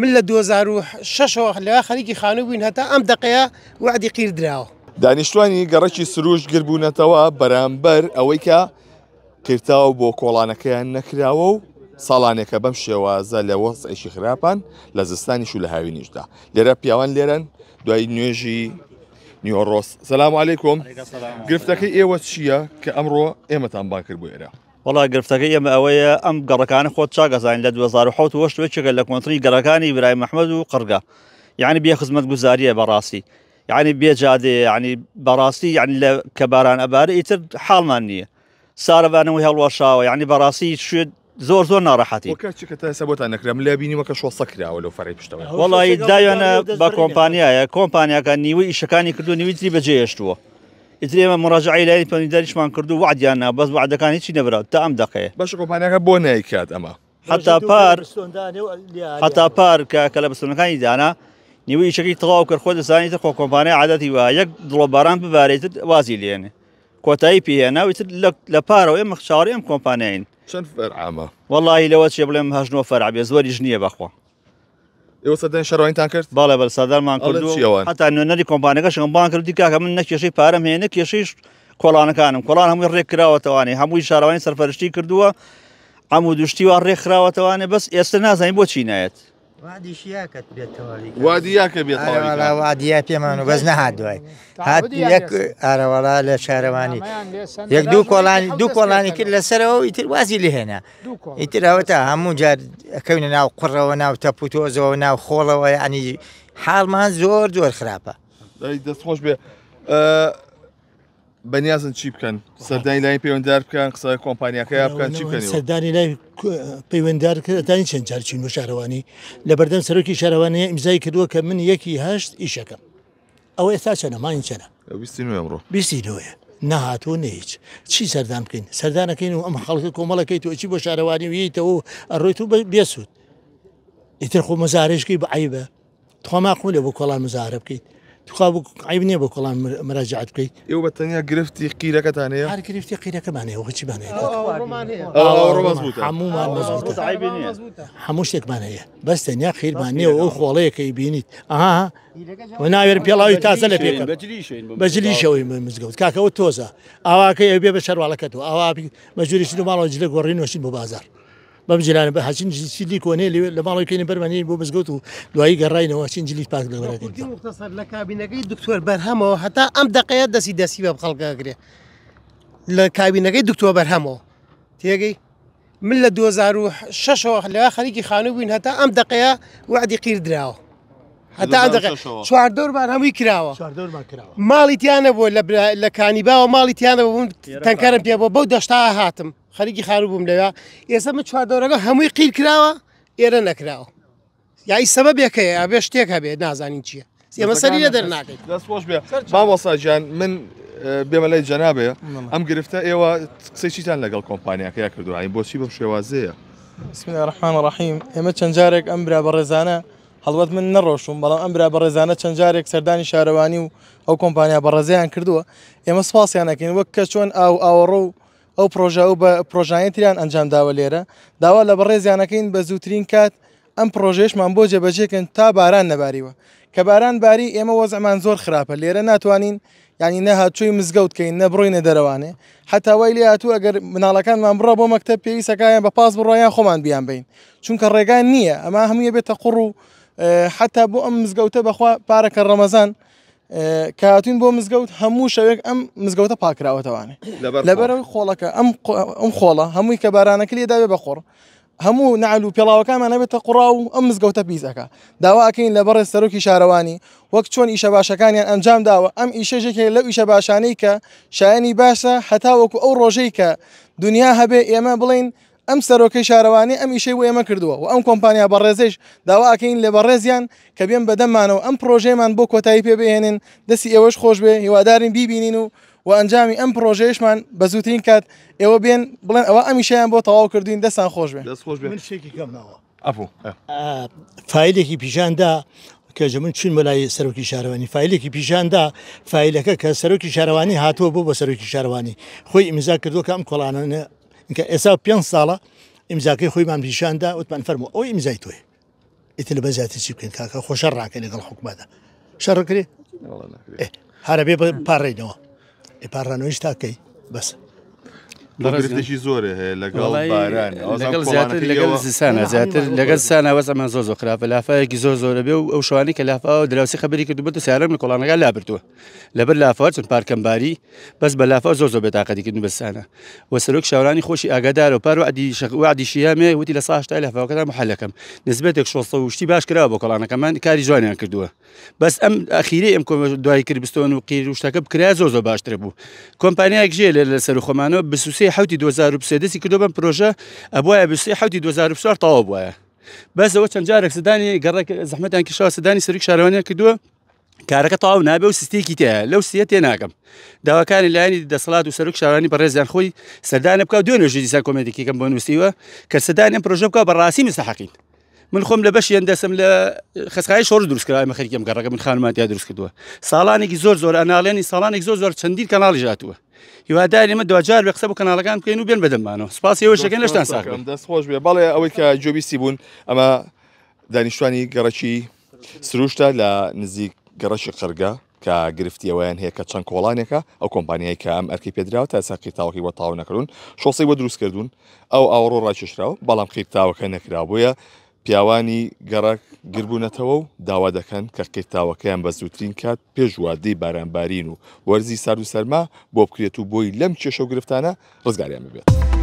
من لە 2006 لە خەریکی خانوو بووین هەتا ئەم دقەیە وعدی قیر دراوە. دانیشتوانی گەڕەکی سروش گربوونەتەوە بەرامبەر ئەوەی کە کرداو بۆ کۆڵانەکەیان نەکراوە و ساڵانێکە بەم شێوازە لە وەسعیشی خراپان لە زستانیش و لە هاوینیشدا. لێرە پیاوان لێرن دوای نوێژی نیوەڕۆس. سەلام عەلەیکوم. گرفتەکەی ئێوە چییە کە ئەمڕۆ ئێمەتان بان کرد بۆ ئێرە؟ وڵا گرفتەکەی ئێمە ئەوەیە ئەم گەڕەکانە خۆت چاگەزانین لە 2007 وەشتوێکێکە لە کۆنتڕی گەڕەکانی ئیبراهیم محمەد و قڕگا، یعنی بێ خزمەتگوزاریە بەڕاستی، یعنی بێ جادێ، یعنی بەڕاستی یعنی لە کە باران ئەبارە ئیتر حاڵمان نییە. سارەبانەوەی هەڵوەشاوە، یعنی بەڕاستی شوێت زۆر ناڕەحەتی. وەکە تا سەبۆتان نەکرام لە بینیوەکە شۆسە کراوە لەو فەرەی پشتەوە. وەڵی داوێنە بە کۆمپانیایە، کۆمپانیاکە نیوەی ئیشەکانی کردو نیوی تری بەجێهێشتووە. ئیتر ئێمە مڕاجعەی لای پەنیدەریشمان کردو وعدیان نا، بەس وعدەکان هیچی نەبراوە تا ئەم دقەیە. باشە کۆمپانیاکە بۆ نایکات ئەمە؟ حتا پار کە لە بستۆنەکانی دانا نیوەی ئیشەکەی تەواو کرد، خۆ دەزانیتە خۆ کۆمپانیا عادەتی وایە یەک دڵۆ باران ببارێتت وازی لێنێ. کۆتایی پێهێنا و ئیتر لە پارەوە ئێمە چاوەڕێی ئەم کۆمپانیاین. چەند فەرعامە؟ وەڵی لەوە چێ بڵێم 8 فەرع بێ، زۆریش نییە بەخوا. ئێوە سەردانی شەڕەوەینتان کرد؟ باڵێ بەڵێ سەردانمان کردو، حتا نوێنەری کۆمپانیەکەشم بان کردی کاکە من نەک کێشەی پارەم هەیە نەک کێشەی کۆڵانەکانم. کۆڵان هەمووی ڕێک کراوەتەوانێ، هەمووی شارەوانی سەرپەرشتی کردووە، هەموو دوشتی وا ڕێکخراوەتەوانێ، بەس ئێستا نازانین بۆچی نایەت. وادیاکە بێتەواوی وادیا پێمان و بەس نەهات دوای هات یەک ئارەوەڵا لە شارەوانی یەک دوو کۆڵانی کرد لەسەرەوە ئیتر وازی لێهێنا. ئیتر ئەوەتە هەموو جار ئەکەونە ناو قڕەوە، ناو تەپوتۆزەوە، ناو خۆڵەوە، ینی حاڵمان زۆر خراپە. دەستخۆش بێ. بەنیازن چی بکەن؟ سەردانی لای پەیوەنددار بکەن، قسە کۆمپانیاکەیە بکەن، چی بکەن؟ سەردانی لای پەیوەنددارکردانی چەند جار چین بۆ شارەوانی لە بەردەم سەرۆکی شارەوانەیە ئیمزای کردووە کە من 1/8 ئیشەکەم. ئەوە ئێستا چەنە ماین چەنە؟ 29 نەهاتوە نەهیچ. چی سەردان بکەین؟ سەردانەکەین و ئەم خەڵکە کۆمەڵەکەیت و چی بۆ شارەوانی ویتەوە ئەڕۆیت و بێسوود. ئیتر خۆ مەزارێشکی بەعیبە، تۆماقم لێ بۆ کۆڵان مزارە بکەیت. تخوا عیب نییە بۆ کۆڵان مراجعات بکەیت. ئێوە بەتەنیا گرفتی قیرەکەتان هەیە؟ هەر گرفتی قیرەکەمانەیە، هیچیمان هەیە، هەمومان مەزبووتە، هەموو شتێکمان هەیە، بەس تەنیا قیرمان نییە و ئەو خۆڵەیەکەی بینیت ئاها و ناوێرن پێڵاوی تازە لە پێکەن بەجلیشەوەی مزگەوت کاکەوە تۆزە ئاواکەی بێ بە شەروالەکەتەوە ئاوا مەجووریشت و ماڵەوە جلە گۆڕین وەشین بۆ بازار بەم جلانە بە هەچین سیلی کۆنێ لە ماڵەکەی بەرمانی بۆ مزگەوت و دوایی گەڕاینەوە چین جلی پاک لەوەرەکەی مختصر لە کابینەکەی دکتۆر بەرهەمەوە هەتا ئەم دقەیە دەستی بە خەڵکەگرێ لە کابینەکەی دکتۆر بەرهەمەوە تێگەی من لە 2006 لە خەریکی خانوو بووین هەتا ئەم دقەیە وعدی قیر دراوە، هەتا ئەم دقەیە چواردەورمان هەمووی کراوە، ماڵی تیانە بۆ لە کانیباوە ماڵی تیانە بوون تەنکەرم پێ بۆ بەو دەشتا هاتم خەریکی خانوو بووم لەوێ. ئێستا من چواردەورەکە هەمووی قیر کراوە، ئێرە نەکراوە. یای سەبەبێکەیە ئەبێ شتێک هەبێ نازانین چییە، ئێمە سەری لە دەرناکەین. دەستخۆش بێ مامۆستاجان، من بێمە لای جەنابێ ئەم گرفتە ئێوە قسەی چیتان لەگەڵ کۆمپانیاکەیە کردووە بۆچی بەم شێوازەیە؟ بسم الله الرحمن الرحیم. ئێمە چەند جارێک ئەم برا بەڕێزانە هەڵوەت من نەڕۆشتم، بەڵام ئەم برا بەڕێزانە چەند جارێک سەردانی شارەوانی و ئەو کۆمپانیا بەڕێزیان کردووە. ئێمە سپاسیان ئەکەین وەک کە چۆن ئاوەڕۆ و ئەو پرۆژە و بە پرۆژایەتیان ئەنجام داوە لێرە داوا لە بەڕێزیانەکەین بە زووترین کات ئەم پرۆژێشمان بۆ جێبەجێکن تا باران نەباریوە، کە باران باری ئێمە وەزعمان زۆر خراپە لێرە ناتوانین ینی نەهاتووی مزگەوتکەین نەبڕۆینە دەرەوانێ، حتا وای لێ هاتوو ئەگەر مناڵەکانمان بڕە بۆ مەکتەب پێویستەکەیان بە پاس بڕۆیان خۆمان بیان بین، چونکە ڕێگان نییە، ئەمە هەموویە بێتە قوڕ و حتا بۆ ئەم مزگەوتە بەخوا پارەکە ڕەمەزان کاتون بۆ مزگەوت هەموو شەوێک ئەم مزگەوتە پاکراوەتەوانێ لەبەرەوەی خۆڵەکە ئەم خۆڵە هەمووی کە بارانەکە لێ داوێ بەخۆڕ هەموو نعل و پێڵاوەکانمان نەبێتە قوڕا و ئەم مزگەوتە پیسەکە. داواکەین لە بەڕێز سەرۆکی شارەوانی وەک چۆن ئیشە باشەکانیان ئەنجام داوە ئەم ئیشەژێکێک لەو ئیشە باشانەی کە شایانی باشە هەتا وەکو ئەو ڕۆژەی کە دنیا هەبێ ئێمە بڵین ئەم سەرۆکەی شارەوانی ئەم ئیشەی بۆ ئێمە کردووە و ئەم کۆمپانیا بەڕێزش داواکەین لە بەڕێزیان کە بێن بەدەمانەوە ئەم پرۆژەیەمان بۆ کۆتایی پێ بهێنن، دەستی ئێوەش خۆش بێ، هیوادارین بیبینین و ئەنجامی ئەم پرۆژەیەشمان بە زووترین کات ئێوە بێن بڵێن ئەوە ئەم ئیشەیان بۆ تەواو کردوین، دەستان خۆش بێ. من شتێکی کەمنەوە فایلێکی پیشاندا کە من چون مەلای سەرۆکی شارەوانی فایلێکی پیشاندا فایلەکە کە سەرۆکی شارەوانی هاتووە بۆ بە سەرۆکی شارەوانی خۆی ئیمزا کردووە کە ئەم کۆڵانە ئێستا 5 ساڵە ئیمزاکەی خۆیمان پیشاندا وتمان فەرموو ئەوەی ئیمزای تۆیە ئیتر بەزیاتر چی بکەین کاکە خۆ شەڕ ڕاکەین لەگەڵ حکومەتە شەڕ کرێ هەرە بێ پاڕێنەوە پاڕانەوەیش تاکەی بەس گرفتێکی زۆرە هەیە لەگەڵ باران لەگەڵ زستانە زیاتر لەگەڵ سانە وەز ئەمان زۆر خراپە لافایەکی زۆرە بێ و ئەو شوانی کە لافاوە دراوسی خبری کردو بێتە سیارەم لە کۆڵانەکە لابردووە لەبەر لافاوە چون پارکەمباری بەس بە لافاوە زۆر بێتاقەتیکردن بەسانە وە سەرۆک شاورانی خۆشی ئاگادارە و پار وعدی شیامێ وتی لە ساهشتا لافاوەکەدا محەلەکەم نسبەتێک شۆستە وشتی باش کراوە بۆ کۆڵانەکەمان کاری جوانیان کردووە بەس ئەم ئەخیری ئەم دوای کردستۆن و قیر و شتەکە بکرا زۆر باشتر بوو کۆمپانیایەک ژێ لە سەر خۆمانەوە بسوسێ حوتی 2023 دەستی کردو بەم پرۆژە ئەبوایە بسێ حوتی 2024 تەواو بووە بەس ئەوە چەند جارێک سدانی گەڕێک زەحمەتیان کشاوە سدانی سەرۆک شارەوانیان کردووە کارەکە تەواو نابێ و سستێکی تایە لەو سیە تێ ناکەم داواکانی لایەنی دەسەڵات و سەرۆک شارەوانی بەڕێزیان خۆی سەردانە بکە و دوێنێ دیسان کۆمێتێکیکەم بۆ نووسیوە کە سەردانی ئەم پرۆژە بکە بەڕاستی مستحەقین من خۆم لە بەشیان دەسم لە خەسخای شۆڕ دروستکراوە خەریکەم گەڕەکە من خانوماتیا دروست کردووە ساڵانێکی زۆر ئەناڵێنی ساڵانێک زۆر چەندین کەناڵی ژاتووە هیواداری ئێمە دوجار بە قسە بۆ کەناڵەکان بکەین و بێن بەدەمانەوە سپاسی ئەوە شەکەن لەشتان ساکەم دەستخۆش بێ بەڵێ ئەوەی کە جۆبیستی بوون ئەمە دانیشتوانی گەڕەکی سروشتە لە نزیک گەڕەشی قەرگە کە گرفتیەوەیان هەیە کە چەند کۆڵانێکە ئەو کۆمپانیایی کە ئەم ئەرکی پێدراوە تا ساقی تاوەکی بۆ تاو نەکردون شۆسی بۆ دروست کردوون ئەو ئاوڕۆ ڕاکێشراوە بەڵام قیرتاوەکە نەکرابووە پیاوانی گەڕک گربوونەتەوە و داوا دەکەن کە قیرتاوەکەیان بە زووترین کات پێشوادەی بارانبارین و وەرزی سارد و سەرما بۆ بکرێت و بۆی لەم کێشە و گرفتانە ڕزگاریان ببێت.